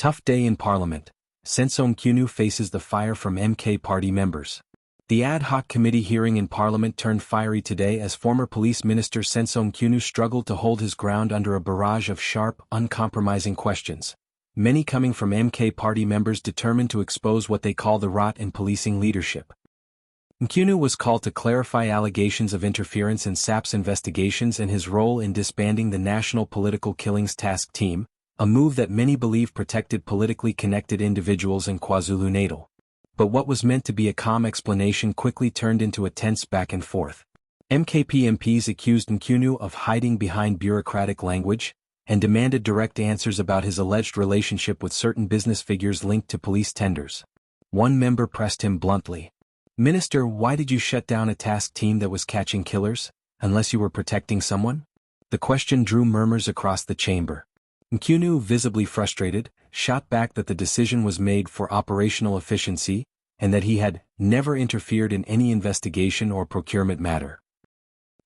Tough day in Parliament. Senzo Mchunu faces the fire from MK party members. The ad hoc committee hearing in Parliament turned fiery today as former Police Minister Senzo Mchunu struggled to hold his ground under a barrage of sharp, uncompromising questions, many coming from MK party members determined to expose what they call the rot in policing leadership. Mchunu was called to clarify allegations of interference in SAPS investigations and his role in disbanding the National Political Killings Task Team, a move that many believe protected politically connected individuals in KwaZulu-Natal. But what was meant to be a calm explanation quickly turned into a tense back and forth. MKP MPs accused Mchunu of hiding behind bureaucratic language, and demanded direct answers about his alleged relationship with certain business figures linked to police tenders. One member pressed him bluntly. "Minister, why did you shut down a task team that was catching killers, unless you were protecting someone?" The question drew murmurs across the chamber. Mchunu, visibly frustrated, shot back that the decision was made for operational efficiency, and that he had never interfered in any investigation or procurement matter.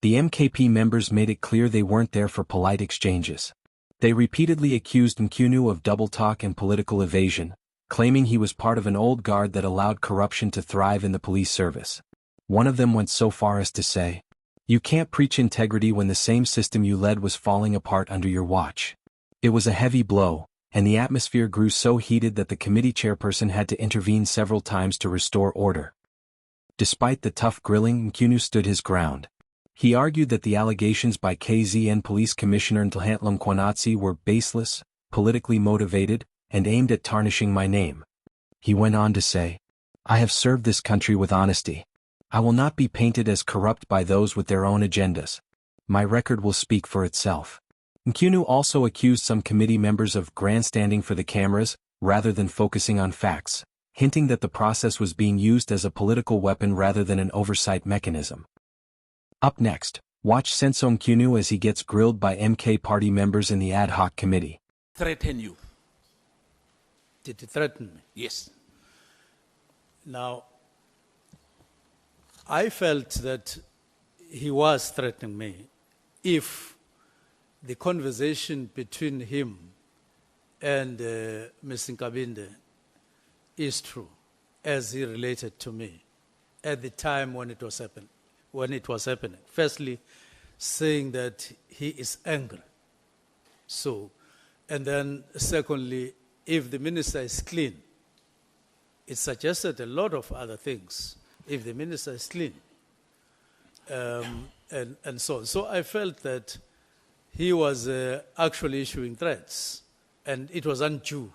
The MKP members made it clear they weren't there for polite exchanges. They repeatedly accused Mchunu of double talk and political evasion, claiming he was part of an old guard that allowed corruption to thrive in the police service. One of them went so far as to say, "You can't preach integrity when the same system you led was falling apart under your watch." It was a heavy blow, and the atmosphere grew so heated that the committee chairperson had to intervene several times to restore order. Despite the tough grilling, Mchunu stood his ground. He argued that the allegations by KZN Police Commissioner M.T.S were baseless, politically motivated, and aimed at tarnishing my name. He went on to say, "I have served this country with honesty. I will not be painted as corrupt by those with their own agendas. My record will speak for itself." Mchunu also accused some committee members of grandstanding for the cameras, rather than focusing on facts, hinting that the process was being used as a political weapon rather than an oversight mechanism. Up next, watch Senzo Mchunu as he gets grilled by MK party members in the ad hoc committee. Threaten you. Did he threaten me? Yes. Now, I felt that he was threatening me if the conversation between him and Mr. Nkabinde is true, as he related to me at the time when it was happening. Firstly, saying that he is angry. So, and then secondly, if the minister is clean, it suggested a lot of other things. If the minister is clean, and so on. So I felt that he was actually issuing threats, and it was undue,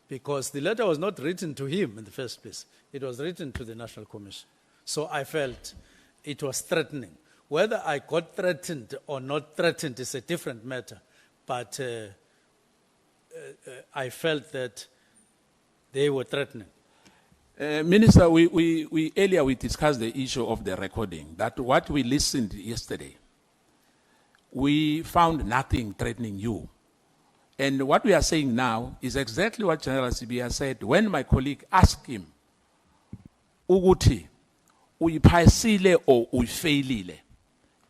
because the letter was not written to him in the first place. It was written to the National Commission. So I felt it was threatening. Whether I got threatened or not threatened is a different matter, but I felt that they were threatening. Minister, we earlier we discussed the issue of the recording, that what we listened yesterday, we found nothing threatening you. And what we are saying now is exactly what General Sibia said when my colleague asked him, "Uguti, uyiphasile or uyifailile?"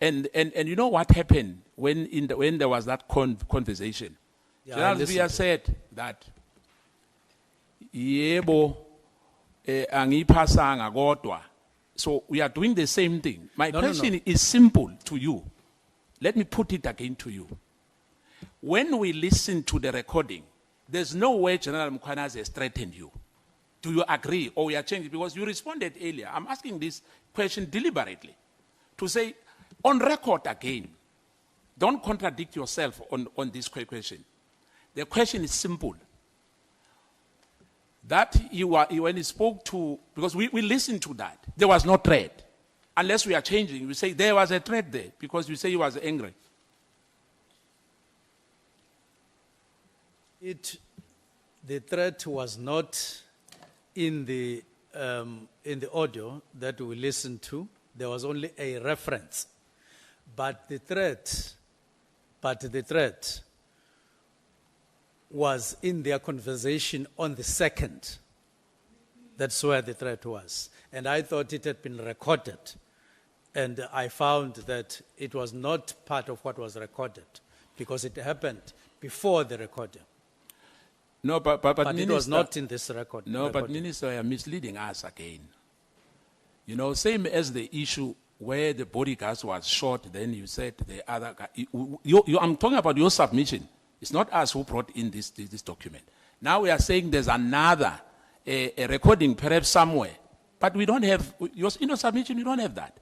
And you know what happened when there was that conversation? Yeah, General Sibia said that, "Yebo, angiphasanga kodwa." So we are doing the same thing. My question is simple to you. Let me put it again to you. When we listen to the recording, there's no way General Mkhwanazi has threatened you. Do you agree, or we are changing? Because you responded earlier. I'm asking this question deliberately to say, on record again, don't contradict yourself on this question. The question is simple. That when he spoke to, because we listened to that, there was no threat. Unless we are changing, we say there was a threat there, because you say he was angry. The threat was not in the audio that we listened to. There was only a reference. But the threat was in their conversation on the 2nd. That's where the threat was. And I thought it had been recorded. And I found that it was not part of what was recorded, because it happened before the recording. No, but But it was Minister, not in this record. no, but recording. Minister, you are misleading us again. You know, same as the issue where the bodyguards was shot, then you said the other guy. I'm talking about your submission. It's not us who brought in this document. Now we are saying there's another a recording perhaps somewhere, but we don't have in your submission. You don't have that.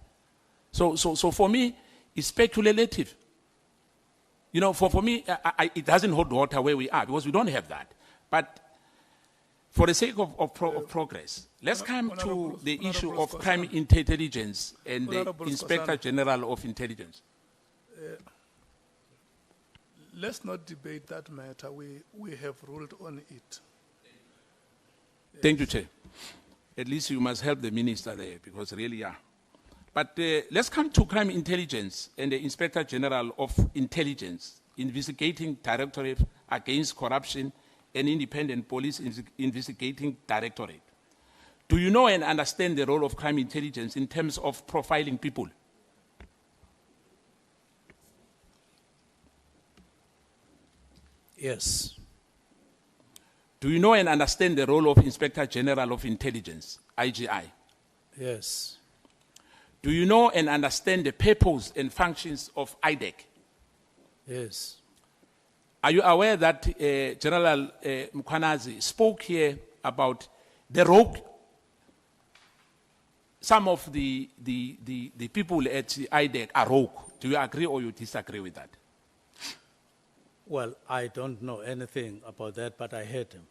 So for me, it's speculative. You know, for me, it doesn't hold water where we are because we don't have that. But for the sake of progress, let's come to the issue of crime intelligence and the Honorable Inspector Skosana. General of Intelligence. Let's not debate that matter. We have ruled on it. Thank you, Chair. At least you must help the minister there because really, yeah. But let's come to crime intelligence and the Inspector General of Intelligence, Investigating Directorate Against Corruption and Independent Police Investigating Directorate. Do you know and understand the role of crime intelligence in terms of profiling people? Yes. Do you know and understand the role of Inspector General of Intelligence, IGI? Yes. Do you know and understand the purpose and functions of IDEC? Yes. Are you aware that General Mkhwanazi spoke here about the rogue? Some of the people at IDEC are rogue. Do you agree or you disagree with that? Well, I don't know anything about that, but I heard him.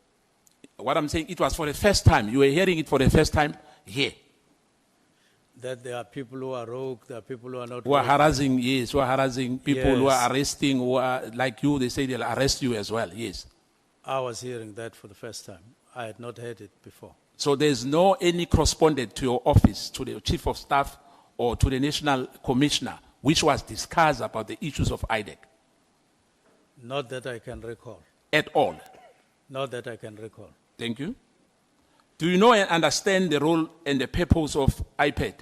What I'm saying, it was for the first time. You were hearing it for the first time here. That there are people who are rogue, there are people who are not Who are rogue. harassing, yes, who are harassing people, who are Yes. arresting, who are, like you, they say they'll arrest you as well, yes. I was hearing that for the first time. I had not heard it before. So there's no any correspondent to your office, to the Chief of Staff or to the National Commissioner, which was discussed about the issues of IDEC Not that I can recall. at all. Not that I can recall. Thank you. Do you know and understand the role and the purpose of IPAD?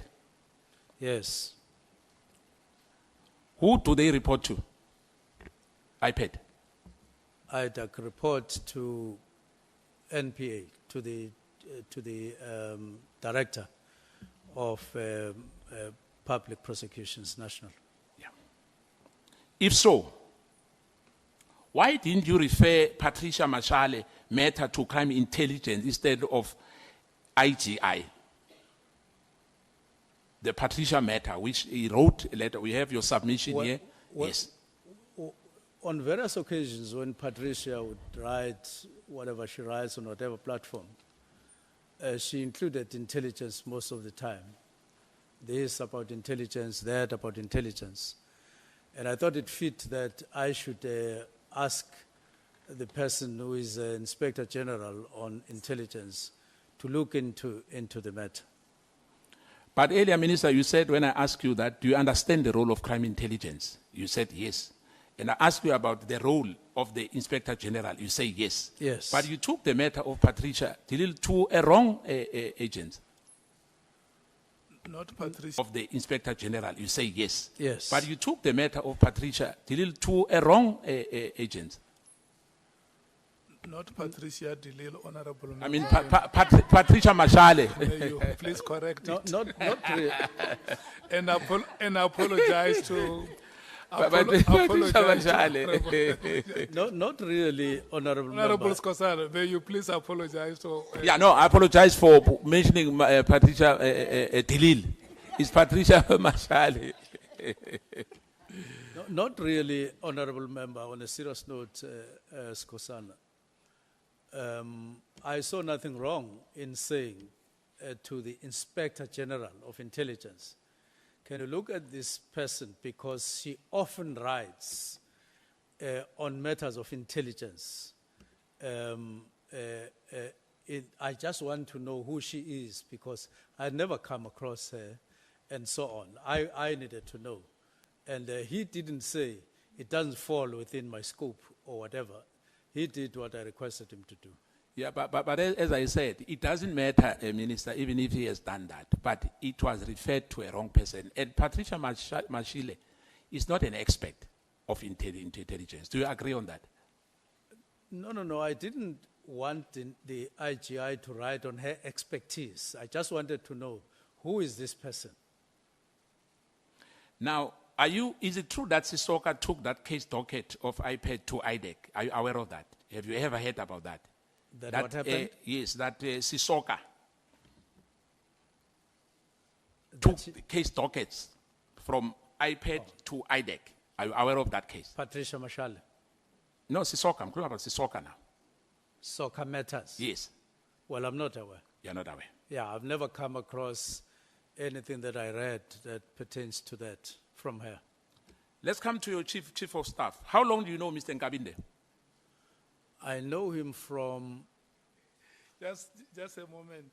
Yes. Who do they report to? IPAD. I'd report to NPA, to the director of public prosecutions national. Yeah. If so, why didn't you refer Patricia Mashale matter to crime intelligence instead of IGI? The Patricia matter, which he wrote a letter. We have your submission Well- here. well- Yes. On various occasions when Patricia would write whatever she writes on whatever platform, she included intelligence most of the time. This about intelligence, that about intelligence. And I thought it fit that I should ask the person who is Inspector General on intelligence to look into the matter. But earlier, Minister, you said when I asked you that, do you understand the role of crime intelligence? You said yes. And I asked you about the role of the Inspector General. You say yes. Yes. But you took the matter of Patricia to a wrong agent Not Patricia. of the Inspector General. You say yes. Yes. But you took the matter of Patricia to a wrong agent. Not Patricia Delil, Honorable I mean, Member. Patricia Mashale. May you please correct No, it. not really. And apologize to. But apologize Patricia to Mashale. No, not really, Honorable Honorable Member. Skosana, may you please apologize to. Yeah, no, I apologize for mentioning Patricia Delil. It's Patricia Mashale. No, not really, Honorable Member. On a serious note, Skosana, I saw nothing wrong in saying to the Inspector General of Intelligence, can you look at this person because she often writes on matters of intelligence. I just want to know who she is because I'd never come across her and so on. I needed to know. And he didn't say it doesn't fall within my scope or whatever. He did what I requested him to do. Yeah, but as I said, it doesn't matter, Minister, even if he has done that. But it was referred to a wrong person. And Patricia Mashile is not an expert of intelligence. Do you agree on that? No, I didn't want the IGI to write on her expertise. I just wanted to know, who is this person? Now, is it true that Sisoka took that case docket of iPad to IDEC? Are you aware of that? Have you ever heard about that? That what happened? Yes, that Sisoka took the case dockets from iPad to IDEC. Are you aware of that case? Patricia Mashale, No, Sisoka. I'm talking about Sisoka now. soccer matters. Yes. Well, I'm not aware. You're not aware. Yeah, I've never come across anything that I read that pertains to that from her. Let's come to your chief of staff. How long do you know Mr. Nkabinde? I know him from, Just a moment.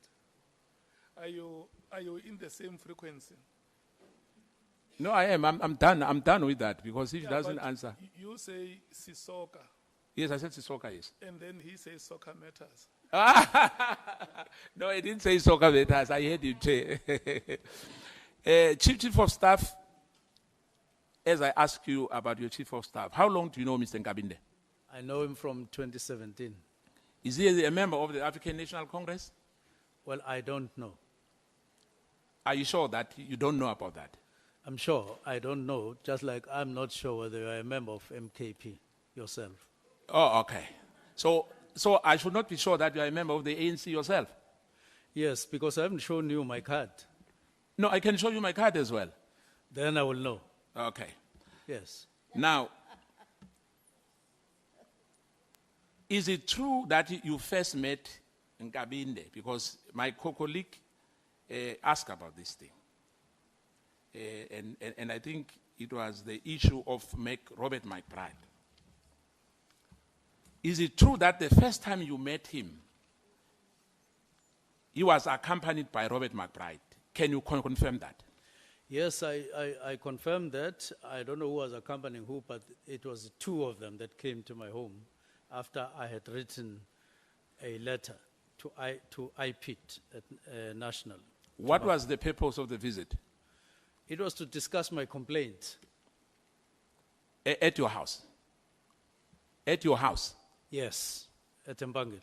Are you in the same frequency? No, I am. I'm done. I'm done with that because he Yeah, doesn't but answer. You say Sisoka, Yes, I said Sisoka, yes. and then he says soccer matters. No, I didn't say soccer matters. I heard you say. Chief of staff, as I ask you about your chief of staff, how long do you know Mr. Nkabinde? I know him from 2017. Is he a member of the African National Congress? Well, I don't know. Are you sure that you don't know about that? I'm sure I don't know, just like I'm not sure whether you're a member of MKP yourself. Oh, okay. So I should not be sure that you are a member of the ANC yourself? Yes, because I haven't shown you my card. No, I can show you my card as well. Then I will know. Okay. Yes. Now, is it true that you first met Nkabinde? Because my colleague asked about this thing. And I think it was the issue of Robert McBride. Is it true that the first time you met him, he was accompanied by Robert McBride? Can you confirm that? Yes, I confirm that. I don't know who was accompanying who, but it was two of them that came to my home after I had written a letter to IPIT at, National. What was the purpose of the visit? It was to discuss my complaint. At your house? At your house? Yes, at Mbangela.